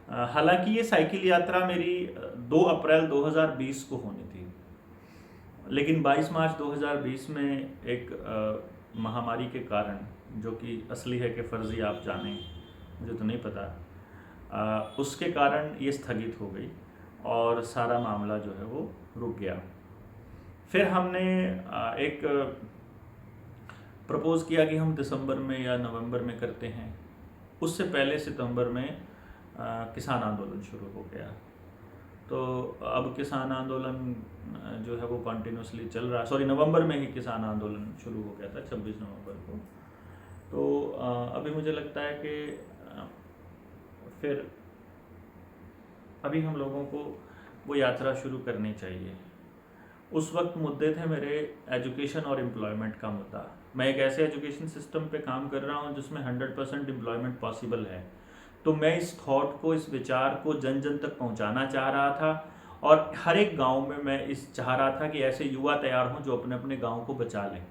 हालांकि ये साइकिल यात्रा मेरी 2 अप्रैल 2020 को होनी थी, लेकिन 22 मार्च 2020 में एक महामारी के कारण, जो कि असली है कि फर्जी आप जाने, मुझे तो नहीं पता, उसके कारण ये स्थगित हो गई और सारा मामला जो है वो रुक गया। फिर हमने एक प्रपोज़ किया कि हम दिसंबर में या नवंबर में करते हैं। उससे पहले सितंबर में किसान आंदोलन शुरू हो गया। तो अब किसान आंदोलन जो है वो कंटिन्यूसली चल रहा है। सॉरी, नवंबर में ही किसान आंदोलन शुरू हो गया था, 26 नवंबर को। तो अभी मुझे लगता है कि फिर अभी हम लोगों को वो यात्रा शुरू करनी चाहिए। उस वक्त मुद्दे थे मेरे एजुकेशन और एम्प्लॉयमेंट का मुद्दा। मैं एक ऐसे एजुकेशन सिस्टम पे काम कर रहा हूँ जिसमें 100% एम्प्लॉयमेंट पॉसिबल है। तो मैं इस थॉट को, इस विचार को जन जन तक पहुँचाना चाह रहा था, और हर एक गांव में मैं इस चाह रहा था कि ऐसे युवा तैयार हों जो अपने अपने गांव को बचा लें।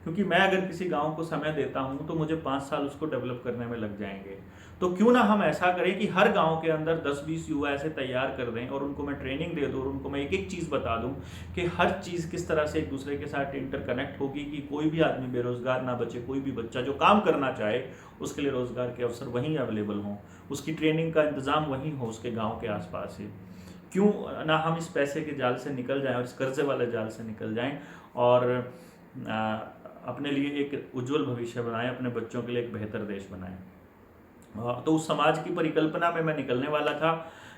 क्योंकि मैं अगर किसी गांव को समय देता हूं तो मुझे 5 साल उसको डेवलप करने में लग जाएंगे। तो क्यों ना हम ऐसा करें कि हर गांव के अंदर 10-20 युवा ऐसे तैयार कर दें और उनको मैं ट्रेनिंग दे दूं और उनको मैं एक एक चीज़ बता दूं कि हर चीज़ किस तरह से एक दूसरे के साथ इंटरकनेक्ट होगी, कि कोई भी आदमी बेरोजगार ना बचे, कोई भी बच्चा जो काम करना चाहे उसके लिए रोजगार के अवसर वहीं अवेलेबल हों, उसकी ट्रेनिंग का इंतजाम वहीं हो उसके गाँव के आसपास ही। क्यों ना हम इस पैसे के जाल से निकल जाएं और इस कर्जे वाले जाल से निकल जाएं और अपने लिए एक उज्जवल भविष्य बनाएं, अपने बच्चों के लिए एक बेहतर देश बनाएं। तो उस समाज की परिकल्पना में मैं निकलने वाला था,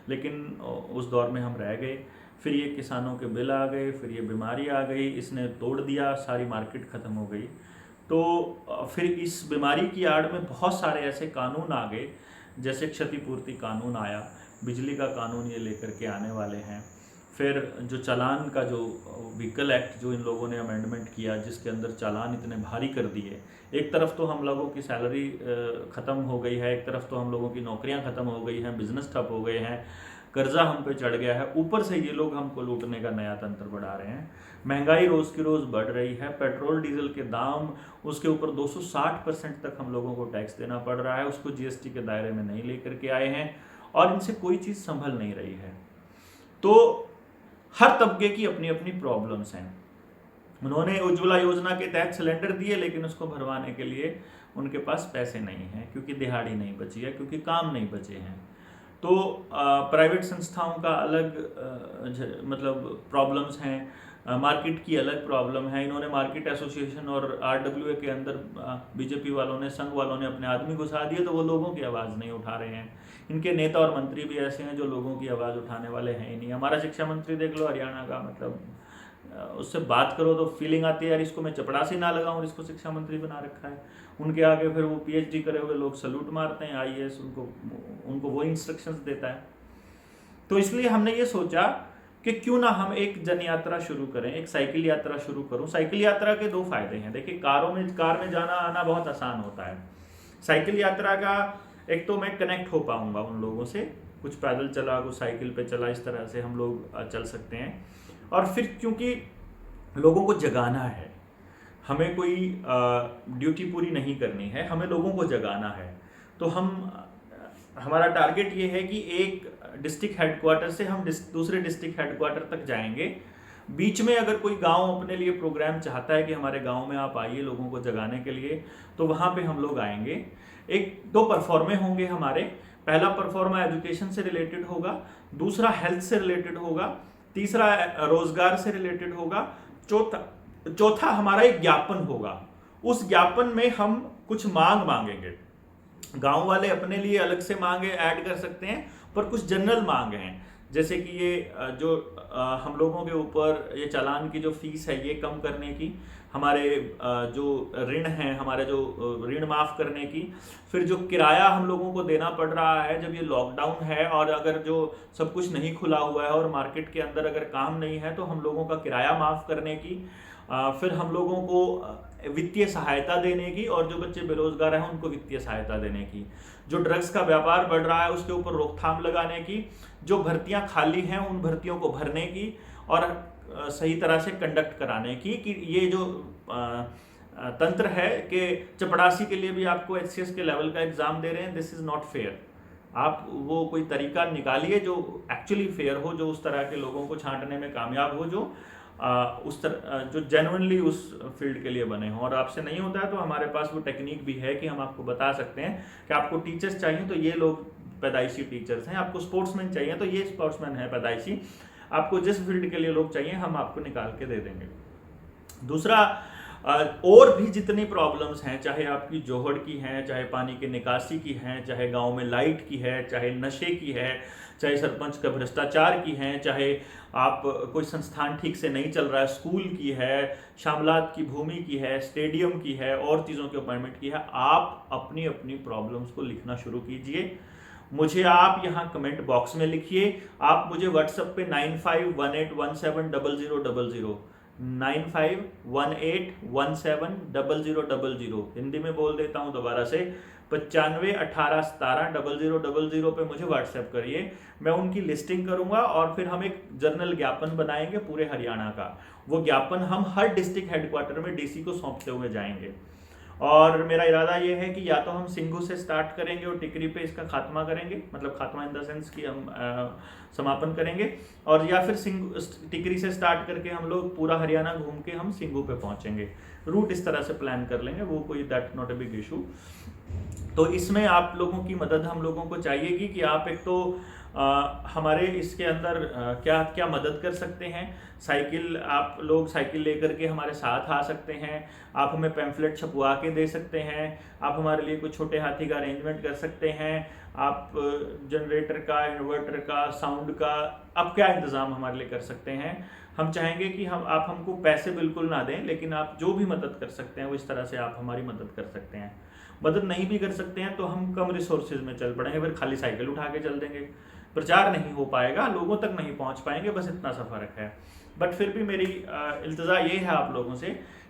लेकिन उस दौर में हम रह गए। फिर ये किसानों के बिल आ गए, फिर ये बीमारी आ गई, इसने तोड़ दिया, सारी मार्केट ख़त्म हो गई। तो फिर इस बीमारी की आड़ में बहुत सारे ऐसे कानून आ गए, जैसे क्षतिपूर्ति कानून आया, बिजली का कानून ये लेकर के आने वाले हैं। फिर जो चालान का जो व्हीकल एक्ट जो इन लोगों ने अमेंडमेंट किया, जिसके अंदर चालान इतने भारी कर दिए। एक तरफ तो हम लोगों की सैलरी ख़त्म हो गई है, एक तरफ तो हम लोगों की नौकरियां ख़त्म हो गई हैं, बिजनेस ठप हो गए हैं, कर्जा हम पे चढ़ गया है, ऊपर से ये लोग हमको लूटने का नया तंत्र बढ़ा रहे हैं। महंगाई रोज़ की रोज़ बढ़ रही है, पेट्रोल डीजल के दाम, उसके ऊपर 260% तक हम लोगों को टैक्स देना पड़ रहा है, उसको जीएसटी के दायरे में नहीं लेकर के आए हैं, और इनसे कोई चीज़ संभल नहीं रही है। तो हर तबके की अपनी अपनी प्रॉब्लम्स हैं। उन्होंने उज्ज्वला योजना के तहत सिलेंडर दिए, लेकिन उसको भरवाने के लिए उनके पास पैसे नहीं हैं, क्योंकि दिहाड़ी नहीं बची है, क्योंकि काम नहीं बचे हैं। तो प्राइवेट संस्थाओं का अलग मतलब प्रॉब्लम्स हैं, मार्केट की अलग प्रॉब्लम है। इन्होंने मार्केट एसोसिएशन और आरडब्ल्यूए के अंदर बीजेपी वालों ने, संघ वालों ने अपने आदमी घुसा दिए, तो वो लोगों की आवाज़ नहीं उठा रहे हैं। इनके नेता और मंत्री भी ऐसे हैं जो लोगों की आवाज़ उठाने वाले हैं ही नहीं। हमारा शिक्षा मंत्री देख लो, हरियाणा का, मतलब उससे बात करो तो फीलिंग आती है यार इसको मैं चपड़ासी ना लगाऊं और इसको शिक्षा मंत्री बना रखा है। उनके आगे फिर वो पीएचडी करे हुए लोग सल्यूट मारते हैं, आईएएस उनको वो इंस्ट्रक्शंस देता है। तो इसलिए हमने ये सोचा कि क्यों ना हम एक जन यात्रा शुरू करें, एक साइकिल यात्रा शुरू करूं। साइकिल यात्रा के 2 फायदे हैं। देखिए, कार में जाना आना बहुत आसान होता है। साइकिल यात्रा का एक तो मैं कनेक्ट हो पाऊंगा उन लोगों से, कुछ पैदल चला, कुछ साइकिल पे चला, इस तरह से हम लोग चल सकते हैं। और फिर क्योंकि लोगों को जगाना है, हमें कोई ड्यूटी पूरी नहीं करनी है, हमें लोगों को जगाना है। तो हमारा टारगेट ये है कि एक डिस्ट्रिक्ट हेडक्वार्टर से हम दूसरे डिस्ट्रिक्ट हेडक्वार्टर तक जाएंगे। बीच में अगर कोई गांव अपने लिए प्रोग्राम चाहता है कि हमारे गांव में आप आइए लोगों को जगाने के लिए, तो वहाँ पे हम लोग आएंगे। 2 परफॉर्मे होंगे हमारे। पहला परफॉर्मा एजुकेशन से रिलेटेड होगा, दूसरा हेल्थ से रिलेटेड होगा, तीसरा रोजगार से रिलेटेड होगा, चौथा हमारा एक ज्ञापन होगा। उस ज्ञापन में हम कुछ मांगेंगे। गांव वाले अपने लिए अलग से मांगे ऐड कर सकते हैं, पर कुछ जनरल मांग हैं, जैसे कि ये जो हम लोगों के ऊपर ये चालान की जो फीस है ये कम करने की, हमारे जो ऋण हैं, हमारे जो ऋण माफ़ करने की, फिर जो किराया हम लोगों को देना पड़ रहा है जब ये लॉकडाउन है और अगर जो सब कुछ नहीं खुला हुआ है और मार्केट के अंदर अगर काम नहीं है, तो हम लोगों का किराया माफ़ करने की, फिर हम लोगों को वित्तीय सहायता देने की, और जो बच्चे बेरोजगार हैं उनको वित्तीय सहायता देने की, जो ड्रग्स का व्यापार बढ़ रहा है उसके ऊपर रोकथाम लगाने की, जो भर्तियां खाली हैं उन भर्तियों को भरने की और सही तरह से कंडक्ट कराने की। कि ये जो तंत्र है कि चपड़ासी के लिए भी आपको एचसीएस के लेवल का एग्जाम दे रहे हैं, दिस इज नॉट फेयर। आप वो कोई तरीका निकालिए जो एक्चुअली फेयर हो, जो उस तरह के लोगों को छांटने में कामयाब हो, जो उस तरह जो जेन्युइनली उस फील्ड के लिए बने हों। और आपसे नहीं होता है तो हमारे पास वो टेक्निक भी है कि हम आपको बता सकते हैं कि आपको टीचर्स चाहिए तो ये लोग पैदाइशी टीचर्स हैं, आपको स्पोर्ट्समैन चाहिए तो ये स्पोर्ट्समैन है पैदाइशी, आपको जिस फील्ड के लिए लोग चाहिए हम आपको निकाल के दे देंगे। दूसरा, और भी जितनी प्रॉब्लम्स हैं, चाहे आपकी जोहड़ की हैं, चाहे पानी की निकासी की हैं, चाहे गांव में लाइट की है, चाहे नशे की है, चाहे सरपंच का भ्रष्टाचार की हैं, चाहे आप कोई संस्थान ठीक से नहीं चल रहा है, स्कूल की है, शामलात की भूमि की है, स्टेडियम की है, और चीज़ों की अपॉइंटमेंट की है, आप अपनी अपनी प्रॉब्लम्स को लिखना शुरू कीजिए। मुझे आप यहाँ कमेंट बॉक्स में लिखिए। आप मुझे व्हाट्सएप पे 9518170000 9518170000 हिंदी में बोल देता हूँ दोबारा से, 9518170000 पे मुझे व्हाट्सएप करिए। मैं उनकी लिस्टिंग करूंगा और फिर हम एक जर्नल ज्ञापन बनाएंगे पूरे हरियाणा का। वो ज्ञापन हम हर डिस्ट्रिक्ट हेडक्वार्टर में डीसी को सौंपते हुए जाएंगे। और मेरा इरादा ये है कि या तो हम सिंघू से स्टार्ट करेंगे और टिकरी पे इसका खात्मा करेंगे, मतलब खात्मा इन द सेंस कि हम समापन करेंगे, और या फिर टिकरी से स्टार्ट करके हम लोग पूरा हरियाणा घूम के हम सिंघू पे पहुंचेंगे। रूट इस तरह से प्लान कर लेंगे, वो कोई that not a big issue. तो इसमें आप लोगों की मदद हम लोगों को चाहिएगी कि आप एक तो हमारे इसके अंदर क्या क्या मदद कर सकते हैं। साइकिल, आप लोग साइकिल लेकर के हमारे साथ आ सकते हैं, आप हमें पैम्फलेट छपवा के दे सकते हैं, आप हमारे लिए कुछ छोटे हाथी का अरेंजमेंट कर सकते हैं, आप जनरेटर का, इन्वर्टर का, साउंड का, आप क्या इंतज़ाम हमारे लिए कर सकते हैं। हम चाहेंगे कि आप हमको पैसे बिल्कुल ना दें, लेकिन आप जो भी मदद कर सकते हैं वो इस तरह से आप हमारी मदद कर सकते हैं। मदद नहीं भी कर सकते हैं तो हम कम रिसोर्सेज में चल पड़ेंगे, फिर खाली साइकिल उठा के चल देंगे, प्रचार नहीं हो पाएगा, लोगों तक नहीं पहुंच पाएंगे, बस इतना सा फर्क है। बट फिर भी मेरी इल्तजा ये है आप लोगों से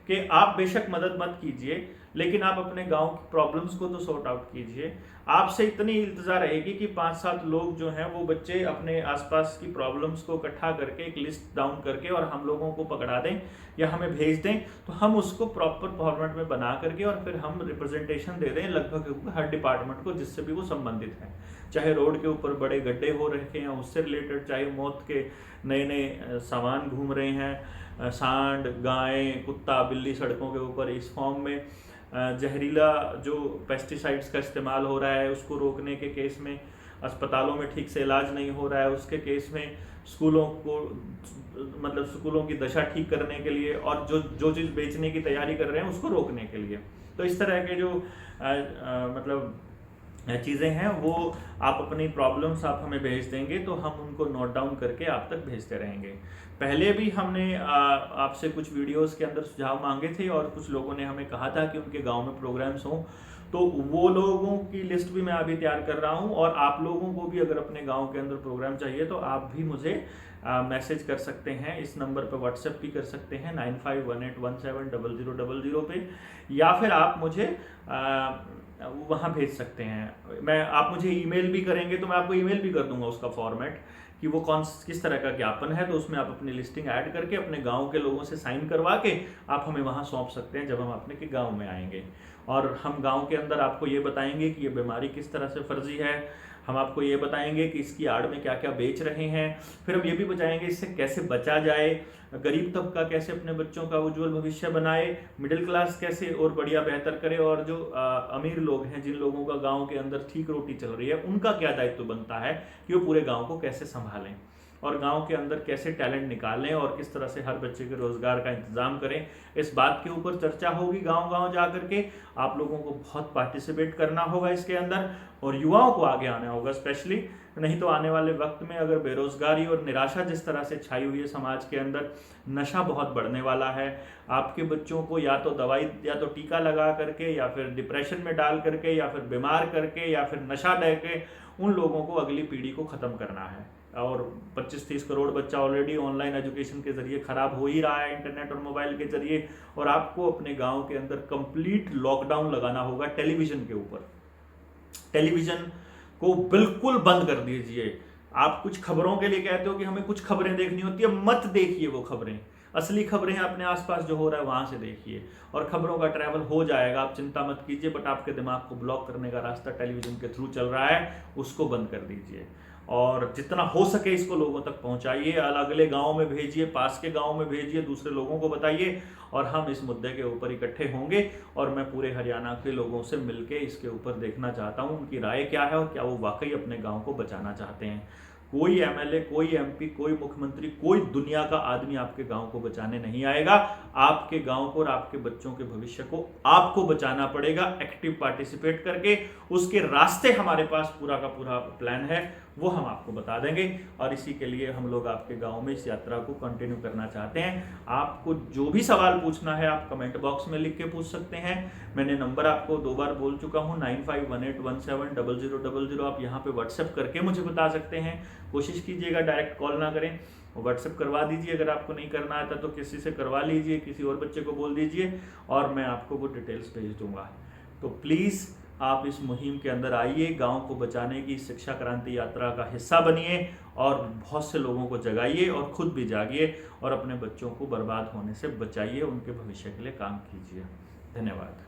कि आप बेशक मदद मत कीजिए, लेकिन आप अपने गांव की प्रॉब्लम्स को तो सॉर्ट आउट कीजिए। आपसे इतनी इल्तजा रहेगी कि 5-7 लोग जो हैं वो बच्चे अपने आसपास की प्रॉब्लम्स को इकट्ठा करके एक लिस्ट डाउन करके और हम लोगों को पकड़ा दें या हमें भेज दें, तो हम उसको प्रॉपर फॉर्मेट में बना करके और फिर हम रिप्रेजेंटेशन दे दें लगभग हर डिपार्टमेंट को जिससे भी वो संबंधित है। चाहे रोड के ऊपर बड़े गड्ढे हो रखे हैं उससे रिलेटेड, चाहे मौत के नए नए सामान घूम रहे हैं, सांड, गाय, कुत्ता, बिल्ली सड़कों के ऊपर, इस फॉर्म में जहरीला जो पेस्टिसाइड्स का इस्तेमाल हो रहा है उसको रोकने के केस में, अस्पतालों में ठीक से इलाज नहीं हो रहा है उसके केस में, स्कूलों को मतलब स्कूलों की दशा ठीक करने के लिए, और जो चीज़ बेचने की तैयारी कर रहे हैं उसको रोकने के लिए। तो इस तरह के जो मतलब चीज़ें हैं वो आप अपनी प्रॉब्लम्स आप हमें भेज देंगे तो हम उनको नोट डाउन करके आप तक भेजते रहेंगे। पहले भी हमने आपसे कुछ वीडियोस के अंदर सुझाव मांगे थे और कुछ लोगों ने हमें कहा था कि उनके गांव में प्रोग्राम्स हों, तो वो लोगों की लिस्ट भी मैं अभी तैयार कर रहा हूं। और आप लोगों को भी अगर अपने गांव के अंदर प्रोग्राम चाहिए तो आप भी मुझे मैसेज कर सकते हैं, इस नंबर पर व्हाट्सएप भी कर सकते हैं 9518170000 पे, या फिर आप मुझे वहाँ भेज सकते हैं। आप मुझे ईमेल भी करेंगे तो मैं आपको ईमेल भी कर दूंगा उसका फॉर्मेट कि वो किस तरह का ज्ञापन है, तो उसमें आप अपनी लिस्टिंग ऐड करके अपने गांव के लोगों से साइन करवा के आप हमें वहाँ सौंप सकते हैं जब हम अपने के गांव में आएंगे। और हम गांव के अंदर आपको ये बताएंगे कि ये बीमारी किस तरह से फर्जी है, हम आपको ये बताएंगे कि इसकी आड़ में क्या क्या बेच रहे हैं, फिर हम ये भी बताएंगे इससे कैसे बचा जाए, गरीब तबका कैसे अपने बच्चों का उज्जवल भविष्य बनाए, मिडिल क्लास कैसे और बढ़िया बेहतर करे, और जो अमीर लोग हैं जिन लोगों का गांव के अंदर ठीक रोटी चल रही है उनका क्या दायित्व बनता है कि वो पूरे गांव को कैसे संभालें और गांव के अंदर कैसे टैलेंट निकालें और किस तरह से हर बच्चे के रोजगार का इंतजाम करें। इस बात के ऊपर चर्चा होगी गांव-गांव जा करके। आप लोगों को बहुत पार्टिसिपेट करना होगा इसके अंदर और युवाओं को आगे आना होगा स्पेशली, नहीं तो आने वाले वक्त में अगर बेरोजगारी और निराशा जिस तरह से छाई हुई है समाज के अंदर, नशा बहुत बढ़ने वाला है। आपके बच्चों को या तो दवाई या तो टीका लगा करके या फिर डिप्रेशन में डाल करके या फिर बीमार करके या फिर नशा दे के उन लोगों को अगली पीढ़ी को ख़त्म करना है। और 25-30 करोड़ बच्चा ऑलरेडी ऑनलाइन एजुकेशन के जरिए खराब हो ही रहा है इंटरनेट और मोबाइल के जरिए, और आपको अपने गांव के अंदर कंप्लीट लॉकडाउन लगाना होगा टेलीविजन के ऊपर। टेलीविजन को बिल्कुल बंद कर दीजिए। आप कुछ खबरों के लिए कहते हो कि हमें कुछ खबरें देखनी होती है, मत देखिए वो खबरें। असली खबरें अपने आसपास जो हो रहा है वहाँ से देखिए, और खबरों का ट्रैवल हो जाएगा, आप चिंता मत कीजिए। बट आपके दिमाग को ब्लॉक करने का रास्ता टेलीविज़न के थ्रू चल रहा है, उसको बंद कर दीजिए और जितना हो सके इसको लोगों तक पहुंचाइए, अगले गांव में भेजिए, पास के गांव में भेजिए, दूसरे लोगों को बताइए, और हम इस मुद्दे के ऊपर इकट्ठे होंगे। और मैं पूरे हरियाणा के लोगों से मिलके इसके ऊपर देखना चाहता हूं उनकी राय क्या है और क्या वो वाकई अपने गांव को बचाना चाहते हैं। कोई एमएलए, कोई एमपी, कोई मुख्यमंत्री, कोई दुनिया का आदमी आपके गांव को बचाने नहीं आएगा। आपके गांव को और आपके बच्चों के भविष्य को आपको बचाना पड़ेगा, एक्टिव पार्टिसिपेट करके। उसके रास्ते हमारे पास पूरा का पूरा प्लान है, वो हम आपको बता देंगे, और इसी के लिए हम लोग आपके गांव में इस यात्रा को कंटिन्यू करना चाहते हैं। आपको जो भी सवाल पूछना है आप कमेंट बॉक्स में लिख के पूछ सकते हैं। मैंने नंबर आपको 2 बार बोल चुका हूँ, 9518170000। आप यहाँ पे व्हाट्सएप करके मुझे बता सकते हैं। कोशिश कीजिएगा डायरेक्ट कॉल ना करें, व्हाट्सएप करवा दीजिए। अगर आपको नहीं करना आता तो किसी से करवा लीजिए, किसी और बच्चे को बोल दीजिए, और मैं आपको वो डिटेल्स भेज दूंगा। तो प्लीज़ आप इस मुहिम के अंदर आइए, गांव को बचाने की शिक्षा क्रांति यात्रा का हिस्सा बनिए, और बहुत से लोगों को जगाइए और खुद भी जागिए, और अपने बच्चों को बर्बाद होने से बचाइए, उनके भविष्य के लिए काम कीजिए। धन्यवाद।